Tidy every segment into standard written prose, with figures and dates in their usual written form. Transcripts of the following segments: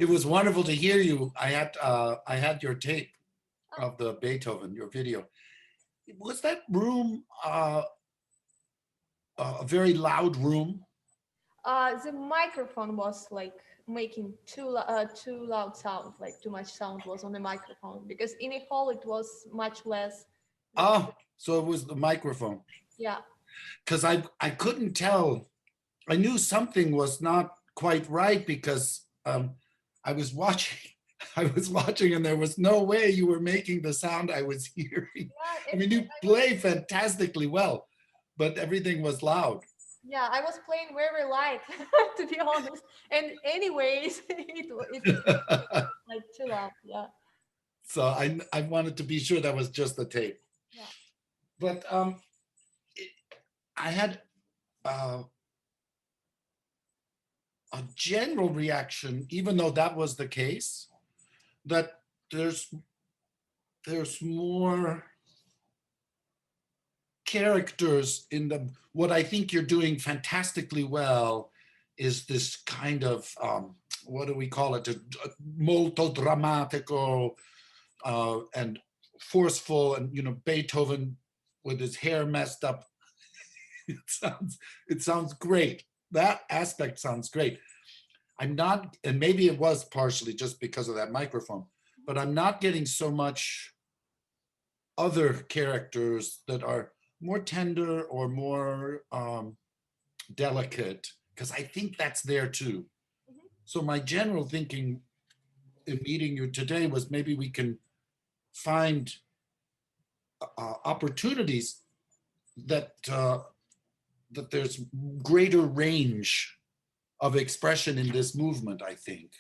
It was wonderful to hear you. I had your tape Oh, of the Beethoven, your video. Was that room a very loud room? the microphone was like making too loud sound, like too much sound was on the microphone because in a hall it was much less. Like, Oh, so it was the microphone. yeah, Because I couldn't tell. I knew something was not quite right because I was watching. I was watching, and there was no way you were making the sound I was hearing. yeah, I mean, you play fantastically well, but everything was loud. yeah. I was playing very light, to be honest. And anyways, it was like too loud. Yeah, So I wanted to be sure that was just the tape. yeah. But I had uh, a general reaction, even though that was the case, that there's more characters in the what I think you're doing fantastically well is this kind of what do we call it? Molto drammatico and forceful, and Beethoven with his hair messed up. It sounds great. That aspect sounds great. I'm not, and maybe it was partially just because of that microphone, but I'm not getting so much other characters that are more tender or more delicate, because I think that's there too. Mhm. So my general thinking in meeting you today was maybe we can find opportunities that that there's greater range of expression in this movement, I think.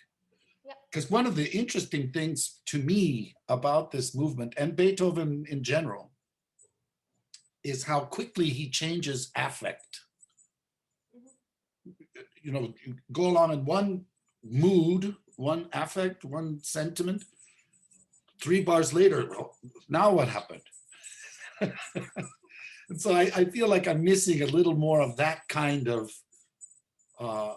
Yeah. Because one of the interesting things to me about this movement and Beethoven in general is how quickly he changes affect. Mhm. You go along in one mood, one affect, one sentiment. 3 bars later, well, now what happened? And so I feel like I'm missing a little more of that kind of uh,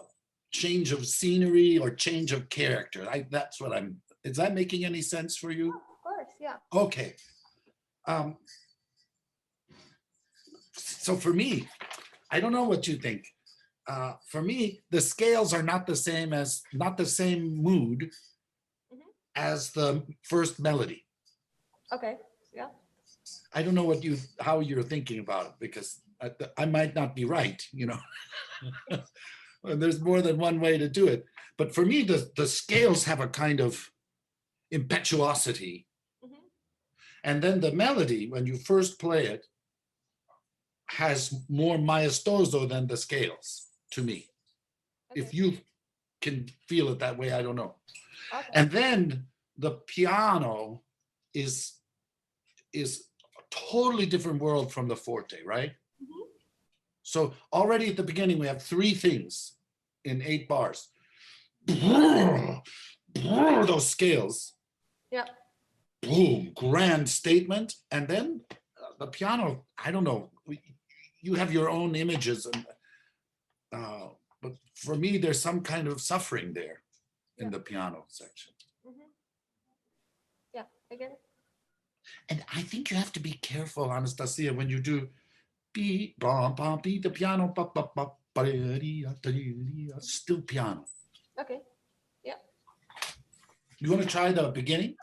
change of scenery or change of character. That's what I'm. Is that making any sense for you? Of course, yeah. Okay. Um, so for me, I don't know what you think. For me, the scales are not the same mood Hmm. as the first melody. Okay, yeah. I don't know how you're thinking about it because I might not be right. And there's more than one way to do it. But for me, the scales have a kind of impetuosity, Hmm. and then the melody, when you first play it, has more maestoso than the scales to me. Okay, If you can feel it that way, I don't know. okay. And then the piano is a totally different world from the forte, right? Hmm. So already at the beginning, we have 3 things in 8 bars. Those scales, Yeah. boom, grand statement. And then the piano, I don't know, you have your own images. Uh, but for me, there's some kind of suffering there in Yeah. the piano section. Hmm. Yeah, I get it. And I think you have to be careful, Anastasia, when you do beat, bum, bum, beat the piano, ba, ba, ba, still piano. Okay. Yeah. You want to try the beginning?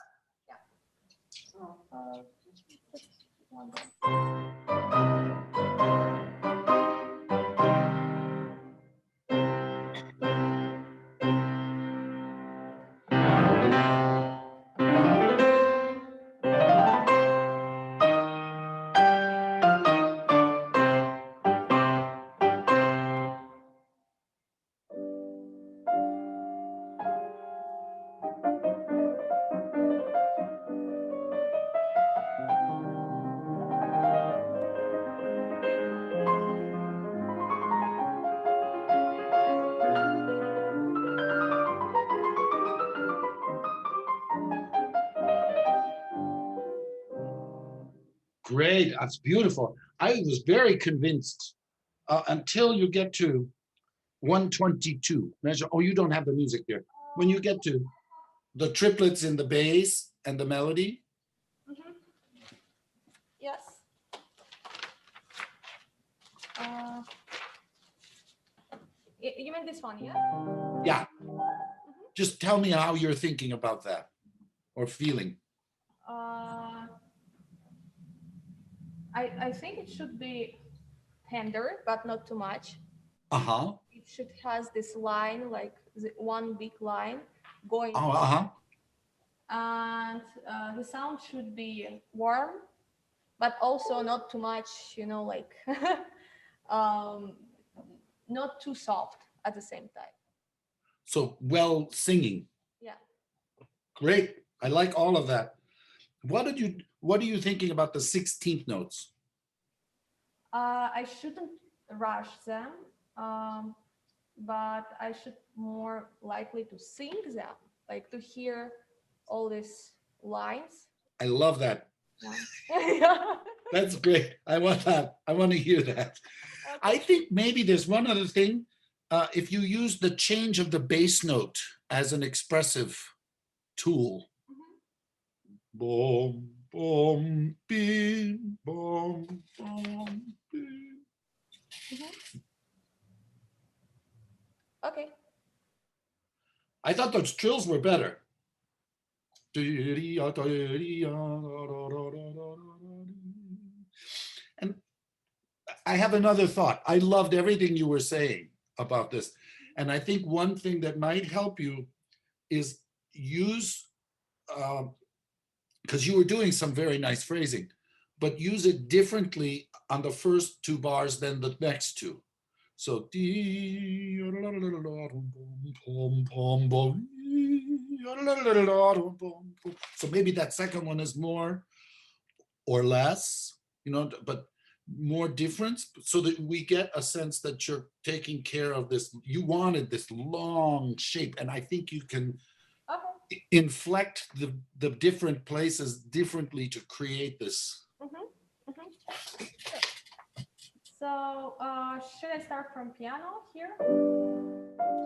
Yeah. So, just one more. Great, that's beautiful. I was very convinced until you get to 122. Measure. Oh, you don't have the music there. when you get to the triplets in the bass and the melody. Mhm. Yes. You mean this one, yeah? Yeah. Just tell me how you're thinking about that or feeling. I think it should be tender, but not too much. Uh-huh. It should has this line, like one big line going, Oh, uh-huh. and the sound should be warm, but also not too much, like um, not too soft at the same time. So well singing. Yeah. Great. I like all of that. What are you thinking about the 16th notes? I shouldn't rush them, but I should more likely to sing them, like to hear all these lines. I love that. Yeah. That's great. I want that. I want to hear that. I think maybe there's one other thing. If you use the change of the bass note as an expressive tool. Boom, boom, bim, boom, boom, bim. Okay. I thought those trills were better. And I have another thought. I loved everything you were saying about this. And I think one thing that might help you is use, because you were doing some very nice phrasing, but use it differently on the first two bars than the next two. So, so maybe that second one is more or less, but more difference, so that we get a sense that you're taking care of this. You wanted this long shape, and I think you can inflect the different places differently to create this. Sure. So should I start from piano here?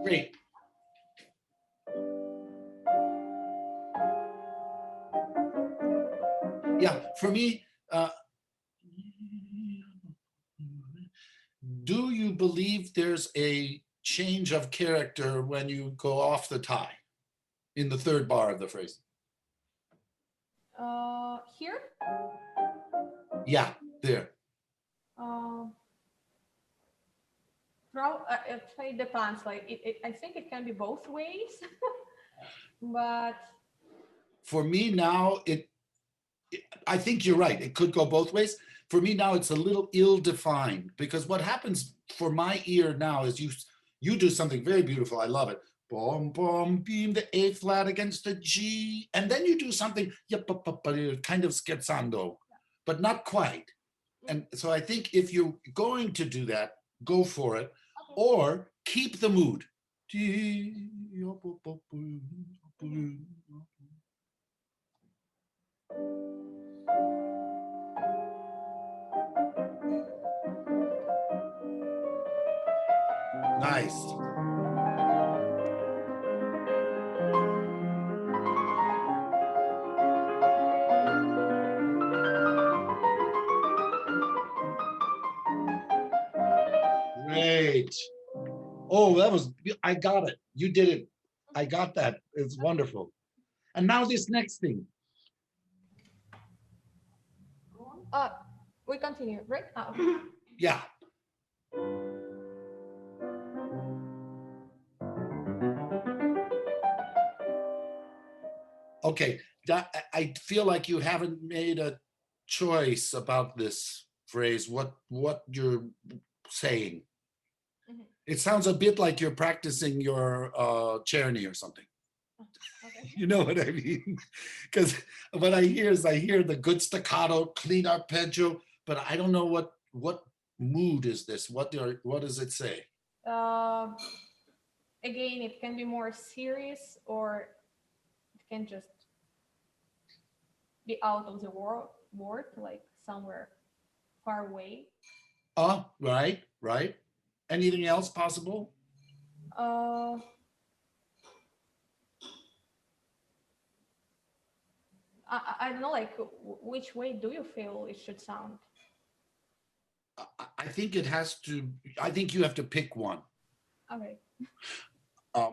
Great. Yeah, for me, do you believe there's a change of character when you go off the tie in the third bar of the phrase? Here? Yeah, there. It depends. Like I think it can be both ways, but For me now, I think you're right. It could go both ways. For me now, it's a little ill-defined, because what happens for my ear now is you do something very beautiful. I love it. Boom, boom, beam, the A flat against the G, and then you do something kind of scherzando, but not quite. And so I think if you're going to do that, go for it, or keep the mood. Nice. Great. Oh, I got it. You did it. I got that. It's wonderful. And now this next thing. we continue, right? Yeah. Okay. I feel like you haven't made a choice about this phrase, what you're saying. It sounds a bit like you're practicing your Czerny or something. Okay. You know what I mean? Because what I hear is I hear the good staccato, clean arpeggio, but I don't know what mood is this? What does it say? Again, it can be more serious, or it can just be out of the world, like somewhere far away. Oh, right. Anything else possible? I don't know, like, which way do you feel it should sound? I think it has to, I think you have to pick one. Okay.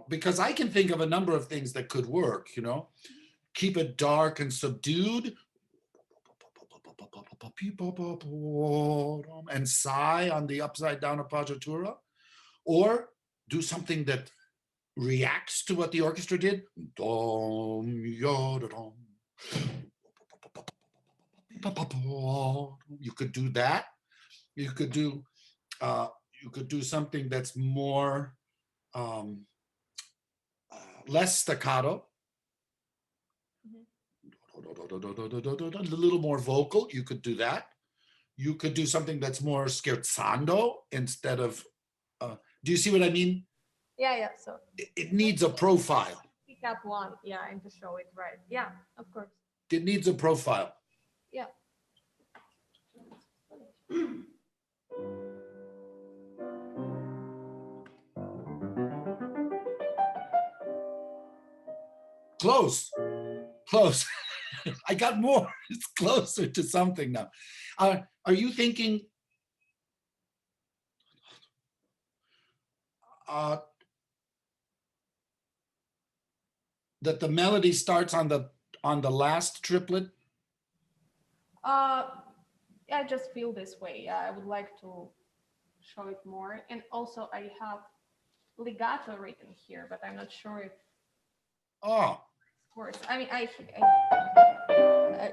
Because I can think of a number of things that could work, you know, keep it dark and subdued and sigh on the upside down appoggiatura, or do something that reacts to what the orchestra did. You could do that. You could do something that's more um, less staccato, a little more vocal. You could do that. You could do something that's more scherzando instead of. Do you see what I mean? Yeah. So It needs a profile. pick up one, yeah, and to show it right. Yeah, of course. It needs a profile. Yeah. Close. I got more. It's closer to something now. Are you thinking that the melody starts on the last triplet? I just feel this way. Yeah, I would like to show it more. And also I have legato written here, but I'm not sure if Oh, scores. I mean,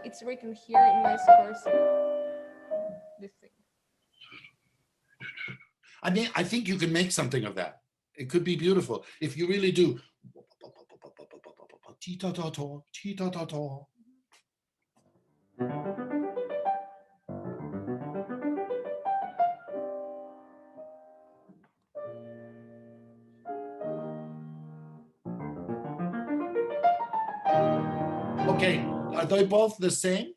it's written here in my scores. This thing. I mean, I think you can make something of that. It could be beautiful if you really do. Okay, are they both the same?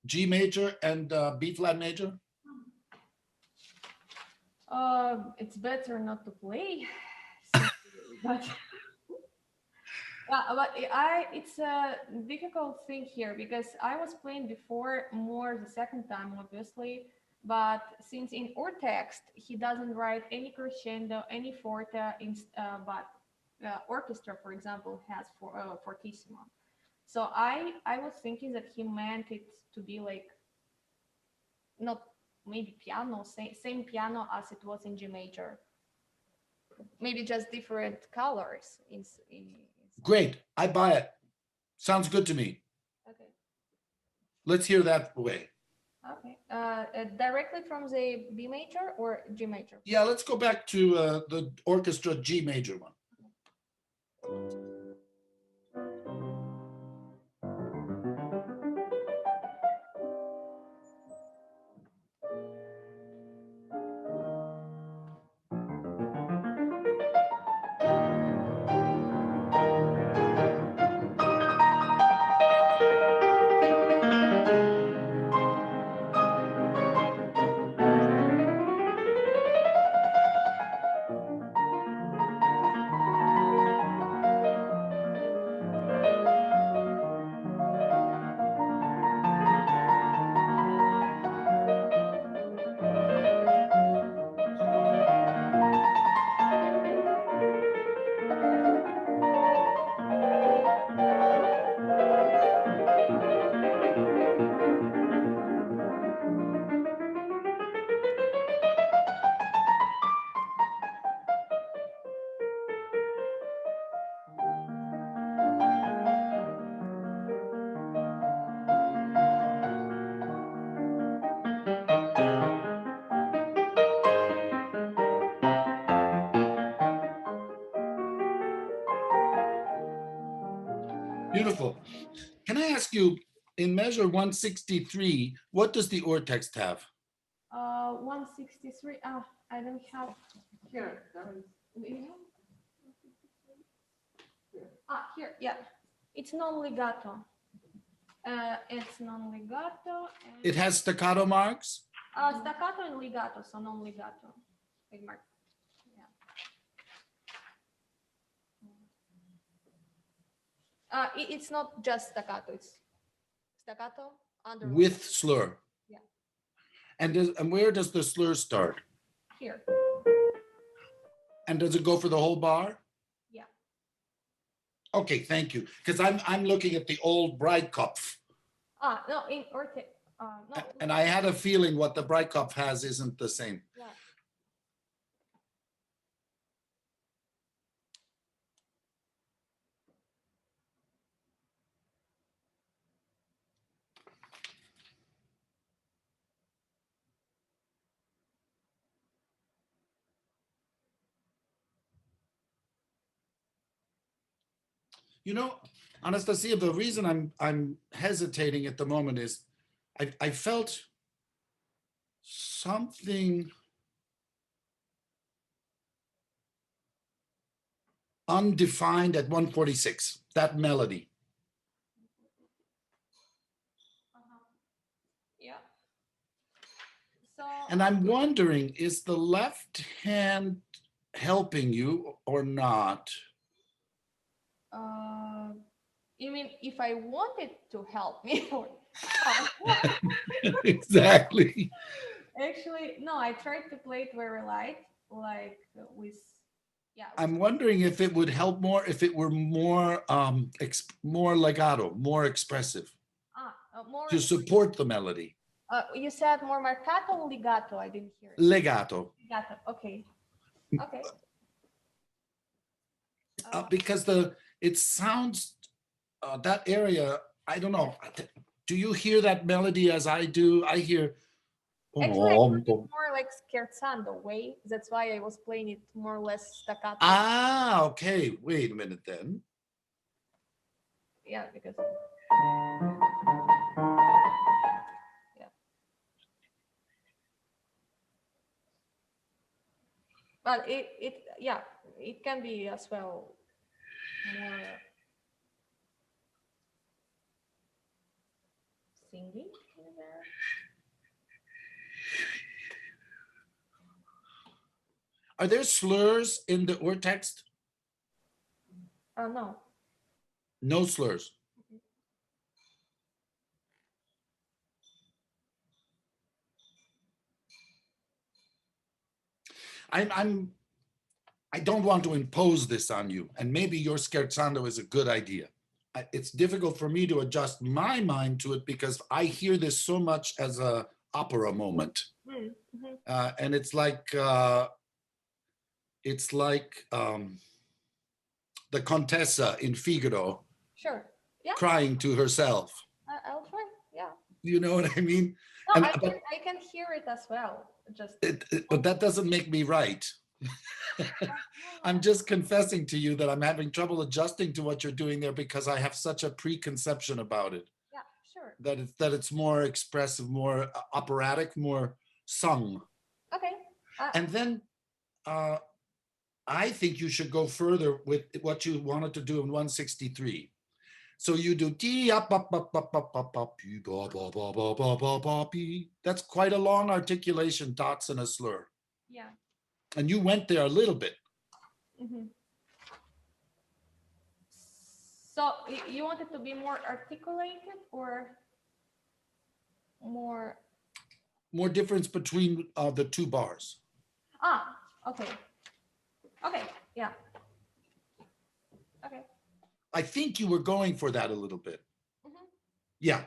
G major and B flat major? It's better not to play, but it's a difficult thing here because I was playing before more the second time, obviously, but since in our text he doesn't write any crescendo, any forte, but orchestra, for example, has fortissimo. So I was thinking that he meant it to be like not maybe piano, same piano as it was in G major. Maybe just different colors in Great, I buy it. Sounds good to me. Okay. Let's hear that way. Okay. Directly from the B major or G major? Yeah, let's go back to the orchestra G major one. Beautiful. Can I ask you, in measure 163, what does the oar text have? 163. I don't have here. Here, yeah. It's non-legato. It's non-legato. It has staccato marks? Staccato and legato, so non-legato. Big mark. Yeah. It's not just staccato. It's staccato under with slur. Yeah. And where does the slur start? here. And does it go for the whole bar? Yeah. Okay, thank you. Because I'm looking at the old Breitkopf. No, in Orte. No. And I had a feeling what the Breitkopf has isn't the same. Yeah. You know, Anastasia, the reason I'm hesitating at the moment is I felt something undefined at 146, that melody. Yeah. So. And I'm wondering, is the left hand helping you or not? You mean if I wanted to help me? Or... Exactly. Actually, no, I tried to play it very light, like with, yeah. I'm wondering if it would help more if it were more more legato, more expressive More. to support the melody. You said more marcato or legato? I didn't hear it. Legato. Legato. Okay. Okay. Because it sounds that area. I don't know. Do you hear that melody as I do? I hear. Actually, I heard it more like scherzando way. That's why I was playing it more or less staccato. Ah, okay. Wait a minute then. Yeah, because. Yeah. But it can be as well more singing in there. Are there slurs in the Ur text? No. No slurs. I don't want to impose this on you, and maybe your scherzando is a good idea. It's difficult for me to adjust my mind to it because I hear this so much as a opera moment, and it's like the Contessa in Figaro, Sure. Yeah. crying to herself. I'll try. Yeah. You know what I mean? No, And, I can hear it as well. but that doesn't make me right. I'm just confessing to you that I'm having trouble adjusting to what you're doing there because I have such a preconception about it. Yeah, sure. That it's more expressive, more operatic, more sung. Okay. And then I think you should go further with what you wanted to do in 163. So you do D up up up up up up up. That's quite a long articulation, dots and a slur. Yeah. And you went there a little bit. So you want it to be more articulated or more difference between the two bars. Okay. Okay, yeah. Okay. I think you were going for that a little bit. Yeah.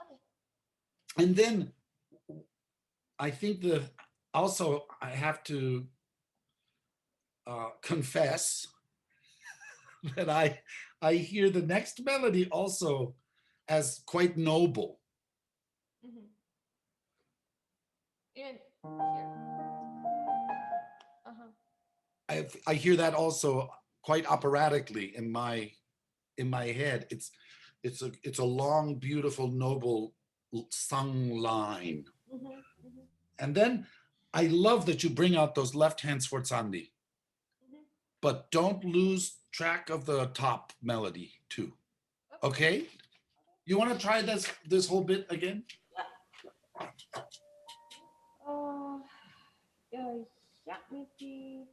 Okay. And then I think also I have to confess that I hear the next melody also as quite noble. Even here. I hear that also quite operatically in my head. It's a long, beautiful, noble sung line. And then I love that you bring out those left-hand sforzandi, but don't lose track of the top melody too. Okay? You want to try this whole bit again? Yeah, maybe.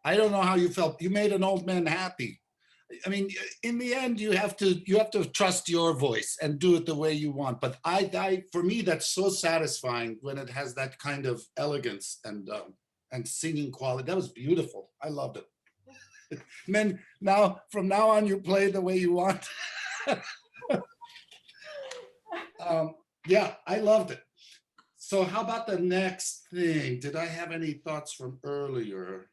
I don't know how you felt. You made an old man happy. I mean, in the end, you have to trust your voice and do it the way you want. But for me, that's so satisfying when it has that kind of elegance and singing quality. That was beautiful. I loved it. And then from now on, you play the way you want. Yeah, I loved it. So how about the next thing? Did I have any thoughts from earlier?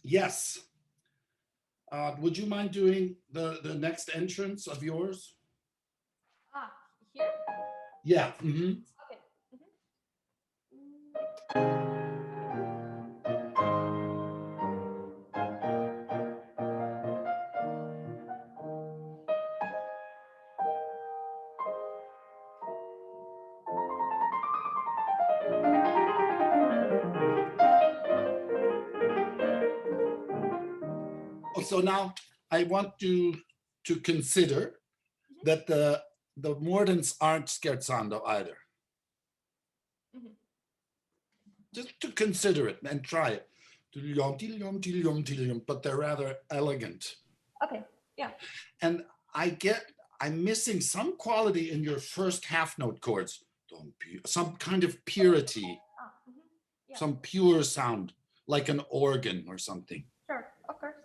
Yes. Would you mind doing the next entrance of yours? Here? Yeah. Mm-hmm. Okay. So now I want to consider that the mordents aren't scherzando either. Mhm. Just to consider it and try it. But they're rather elegant. Okay. Yeah. And I'm missing some quality in your first half note chords. Some kind of purity, Yeah. some pure sound, like an organ or something. Sure. Of course.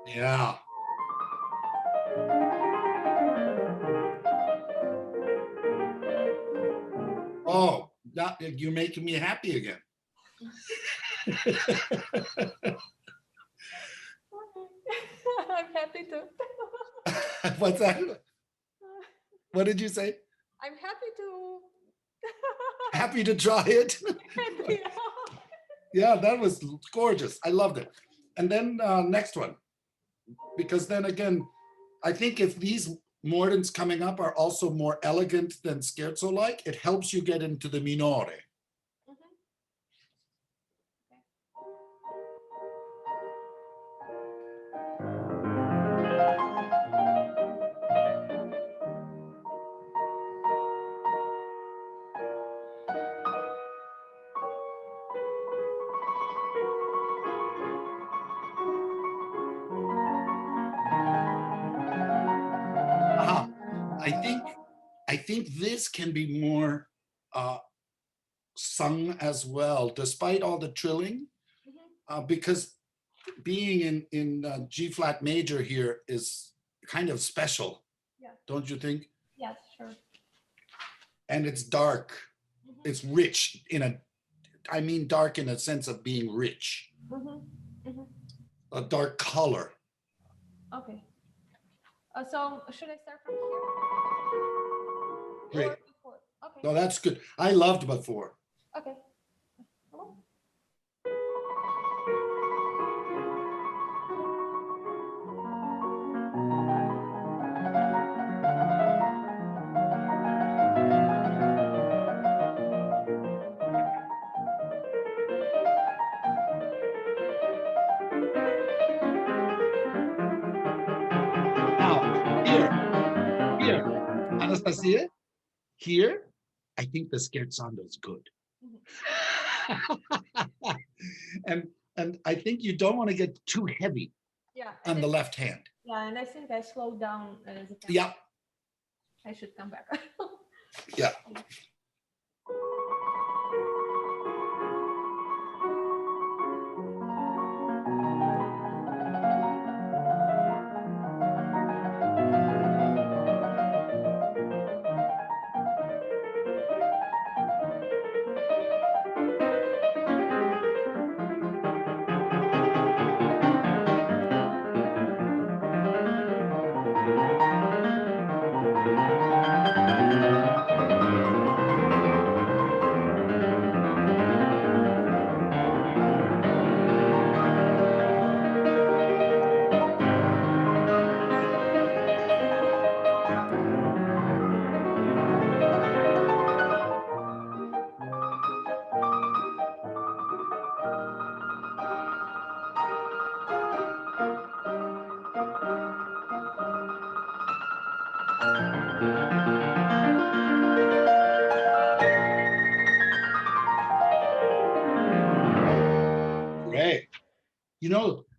Yeah. Oh, you're making me happy again. I'm happy to. What's that? What did you say? I'm happy to. Happy to try it. Yeah, that was gorgeous. I loved it. And then next one, because then again, I think if these mordents coming up are also more elegant than scherzo-like, it helps you get into the minore. I think this can be more sung as well, despite all the trilling, because being in G flat major here is kind of special. Yeah. Don't you think? Yes, sure. And it's dark. It's rich I mean dark in a sense of being rich. A dark color. Okay. So should I start from here? Great. Or before? Okay. No, that's good. I loved before. Okay. Come on. Now, here, Anastasia, here, I think the scherzando is good. and I think you don't want to get too heavy on the left hand. Yeah, and I think I slowed down. Yeah. I should come back. Yeah.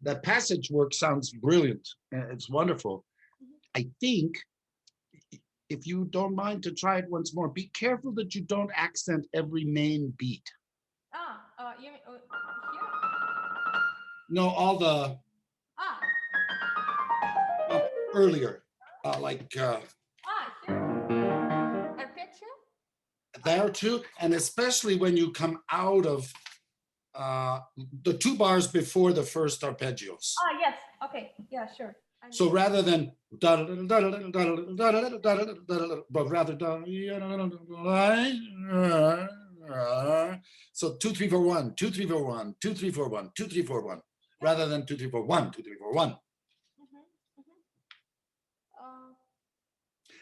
that passage work sounds brilliant. It's wonderful. I think if you don't mind to try it once more, be careful that you don't accent every main beat. You mean here? No, all the earlier, like Here. Arpeggio? there too, and especially when you come out of the 2 bars before the first arpeggios. Yes. Okay. Yeah, sure. So rather than but rather so 2 3 4 1 2 3 4 1 2 3 4 1 2 3 4 1 rather than 2 3 4 1 2 3 4 1.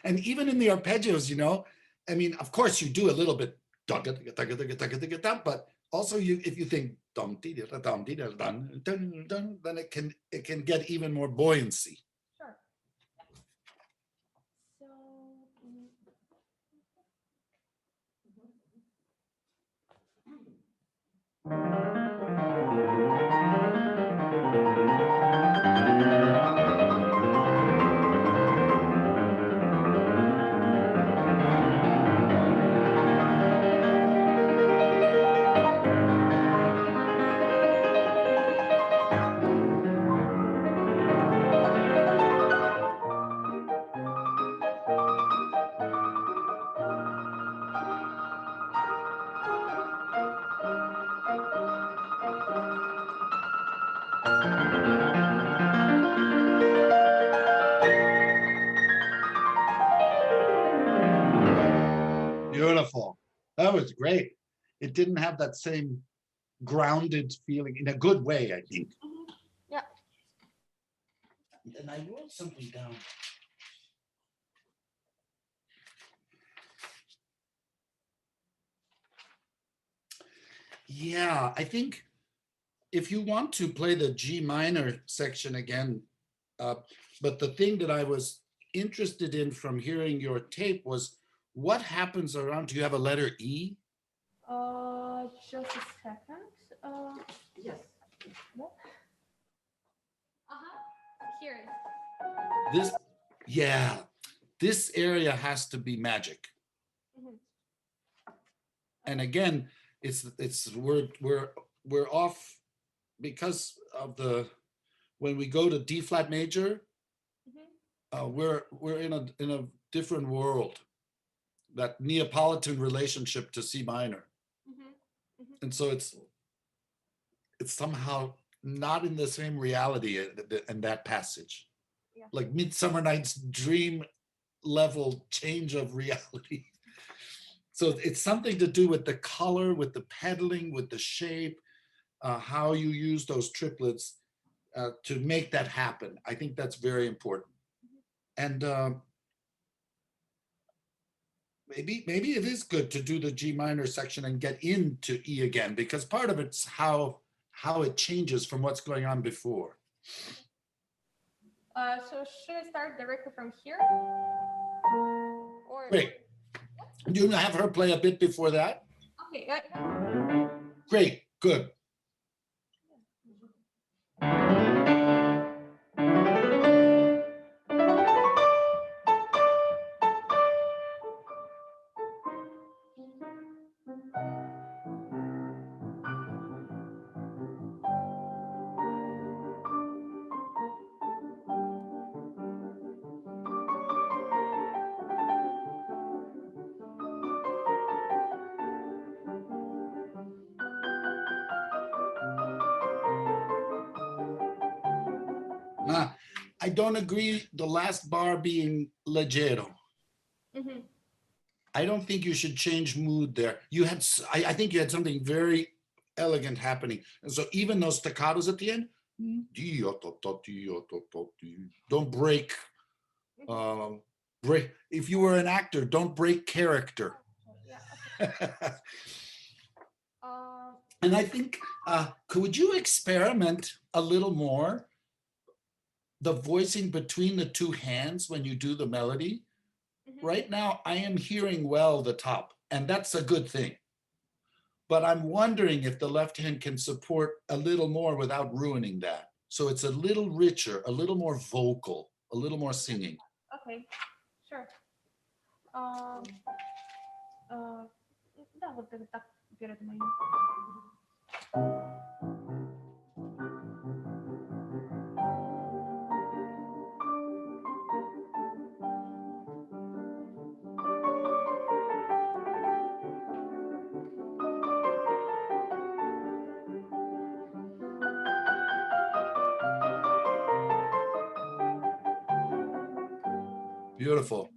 And even in the arpeggios, you know, I mean, of course you do a little bit, but also if you think then it can get even more buoyancy. Sure. So Beautiful. That was great. It didn't have that same grounded feeling in a good way, I think. yeah. And I wrote something down. Yeah, I think if you want to play the G minor section again, but the thing that I was interested in from hearing your tape was what happens around, do you have a letter E? Just a second. Yes. Here. This area has to be magic. And again, we're off because of when we go to D flat major, we're in a different world, that Neapolitan relationship to C minor. And so it's somehow not in the same reality in that passage. Yeah. Like Midsummer Night's Dream level change of reality. So it's something to do with the color, with the pedaling, with the shape, how you use those triplets to make that happen. I think that's very important. And maybe it is good to do the G minor section and get into E again, because part of it's how it changes from what's going on before. So should I start directly from here? Or Great. Do you have her play a bit before that? Okay. Great. Good. I don't agree the last bar being leggero. I don't think you should change mood there. I think you had something very elegant happening. And so even those staccatos at the end, don't break. If you were an actor, don't break character. And I think, could you experiment a little more the voicing between the two hands when you do the melody? Right now, I am hearing well the top, and that's a good thing. But I'm wondering if the left hand can support a little more without ruining that. So it's a little richer, a little more vocal, a little more singing. Okay, sure. Um, да, вот это так перед моим. Beautiful.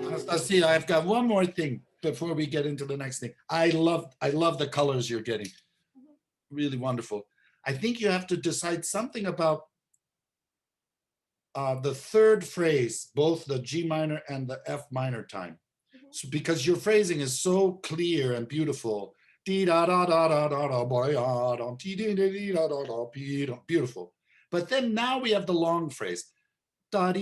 Anastasia, I've got one more thing before we get into the next thing. I love the colors you're getting. Really wonderful. I think you have to decide something about the third phrase, both the G minor and the F minor time. So because your phrasing is so clear and beautiful. Beautiful. But then now we have the long phrase. And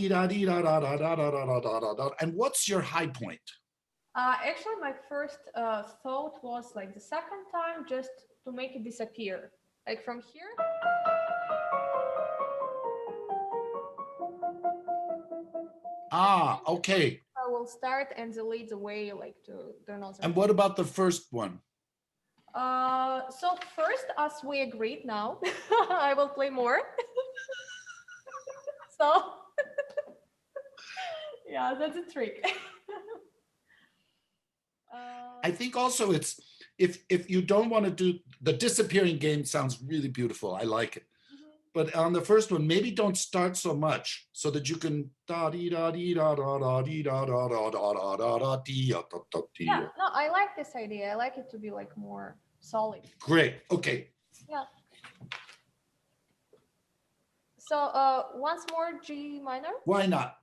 what's your high point? Actually, my first thought was like the second time, just to make it disappear. Like from here. Ah, okay. I will start and the lead the way like to another. And what about the first one? So first, as we agreed now, I will play more. So yeah, that's a trick. I think also it's if you don't want to do the disappearing game sounds really beautiful. I like it. But on the first one, maybe don't start so much so that you can Yeah, no, I like this idea. I like it to be like more solid. Great. Okay. Yeah. So once more G minor. Why not?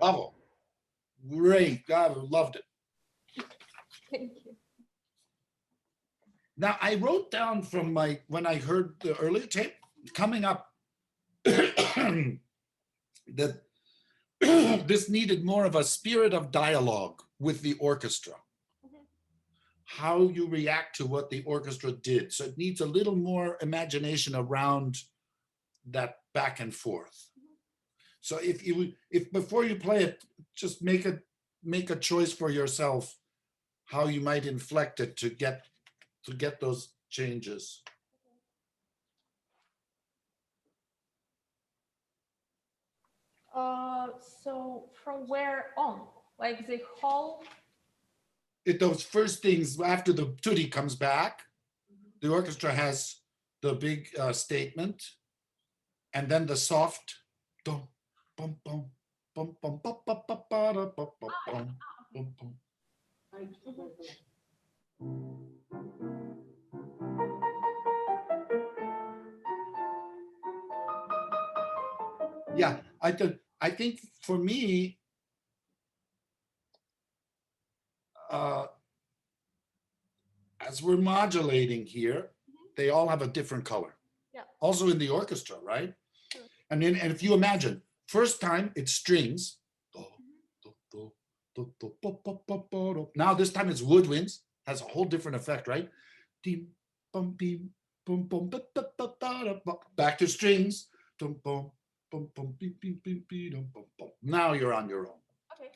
Bravo. Great. God, loved it. Thank you. Now I wrote down from when I heard the earlier tape coming up that this needed more of a spirit of dialogue with the orchestra. How you react to what the orchestra did. So it needs a little more imagination around that back and forth. So if before you play it, just make a choice for yourself how you might inflect it to get those changes. So from where on? Like the whole. Those first things after the tutti comes back, the orchestra has the big statement, and then the soft dum, bum, bum, bum, bum, bum, bum, bum, ba, da, bum, bum, bum, bum, bum. Yeah, I think for me, as we're modulating here, they all have a different color. Yeah. Also in the orchestra, right? Sure. And then, and if you imagine, first time it's strings. Now this time it's woodwinds, has a whole different effect, right? Back to strings. Now you're on your own. Okay.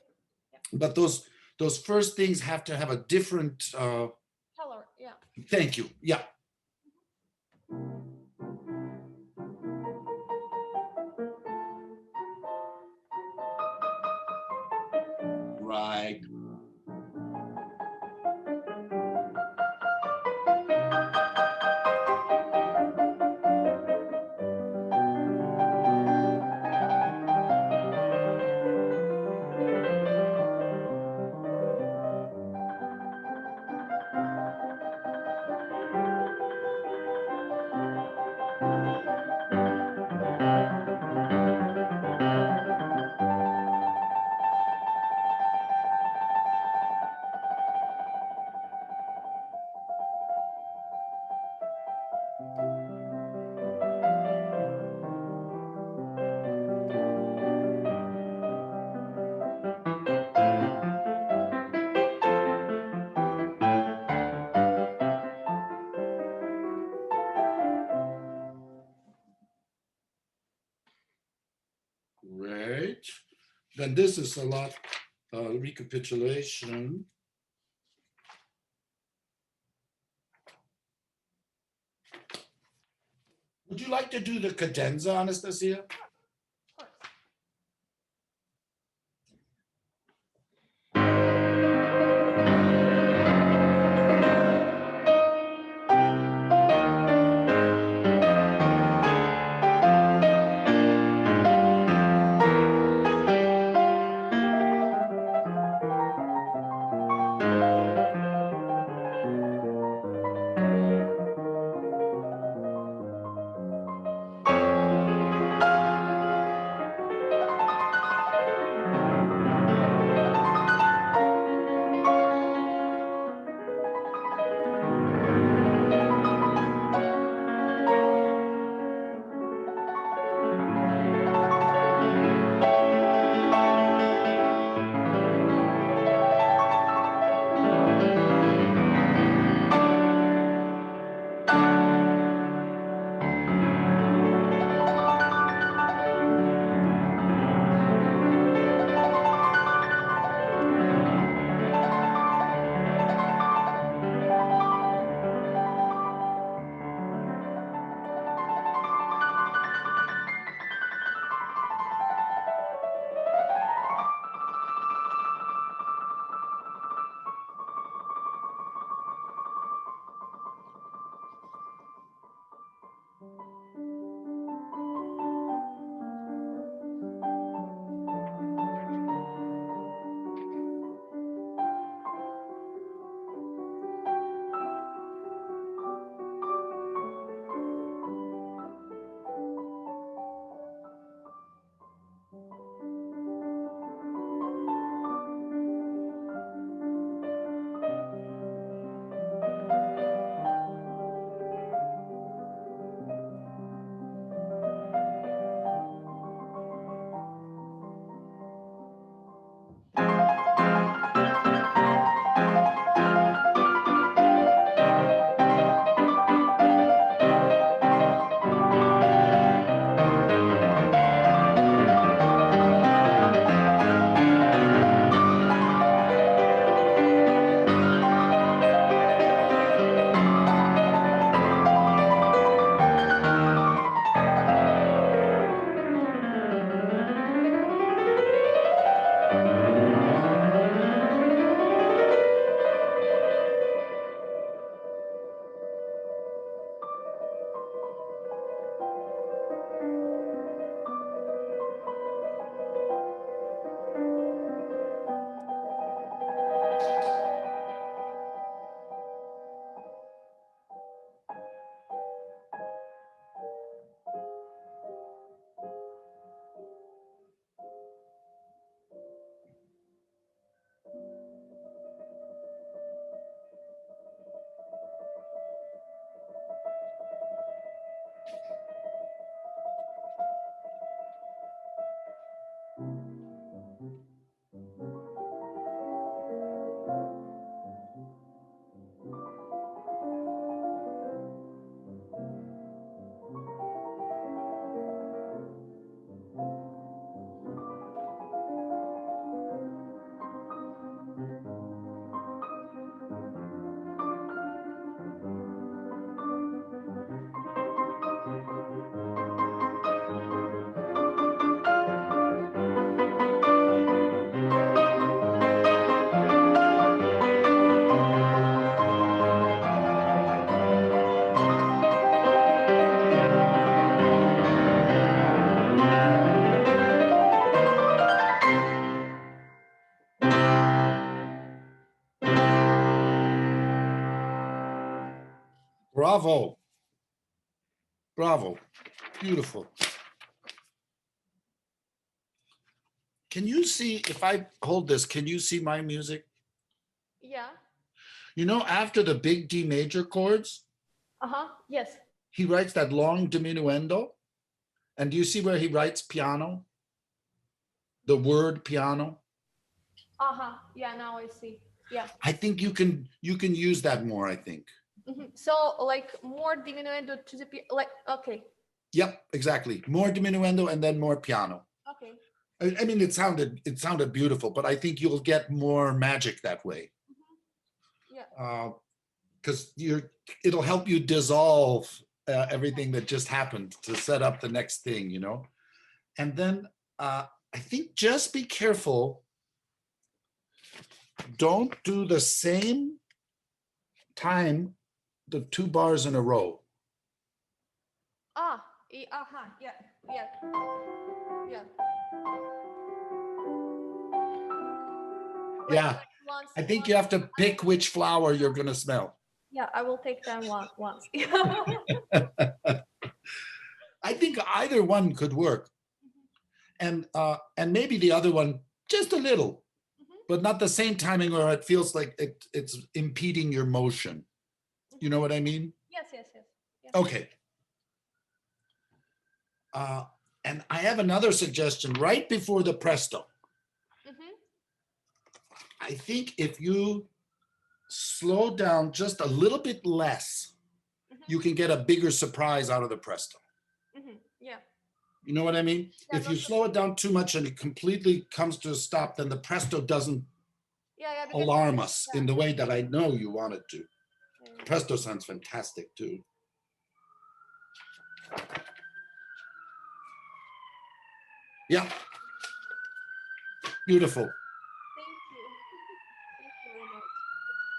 But those first things have to have a different Color. Yeah. thank you. Yeah. Right. Great. Then this is a lot recapitulation. Would you like to do the cadenza, Anastasia? Bravo. Bravo. Beautiful. Can you see, if I hold this, can you see my music? Yeah. You know, after the big D major chords, Yes. he writes that long diminuendo. And do you see where he writes piano? The word piano? Yeah, now I see. Yeah. I think you can use that more, I think. So like more diminuendo to the like okay. Yep, exactly. More diminuendo and then more piano. Okay. I mean, it sounded beautiful, but I think you'll get more magic that way. Yeah. Because it'll help you dissolve everything that just happened to set up the next thing, you know. And then I think just be careful. Don't do the same time the two bars in a row. Yeah. Yeah. Yeah. Yeah. I think you have to pick which flower you're going to smell. Yeah, I will take them once. I think either one could work. And maybe the other one just a little, but not the same timing where it feels like it's impeding your motion. You know what I mean? Yes. Okay. And I have another suggestion right before the presto. I think if you slow down just a little bit less, you can get a bigger surprise out of the presto. Yeah. You know what I mean? Yeah, if you slow it down too much and it completely comes to a stop, then the presto doesn't alarm us in the way that I know you want it to. Presto sounds fantastic too. Yeah. Beautiful. Thank you. Thank you very much.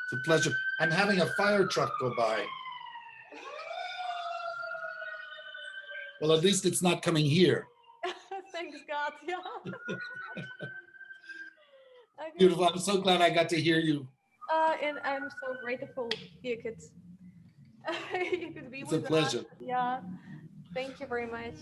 It's a pleasure. I'm having a fire truck go by. Well, at least it's not coming here. Thanks God. Yeah. Okay. Beautiful. I'm so glad I got to hear you. And I'm so grateful you could you could be It's with a pleasure. us. Yeah. Thank you very much.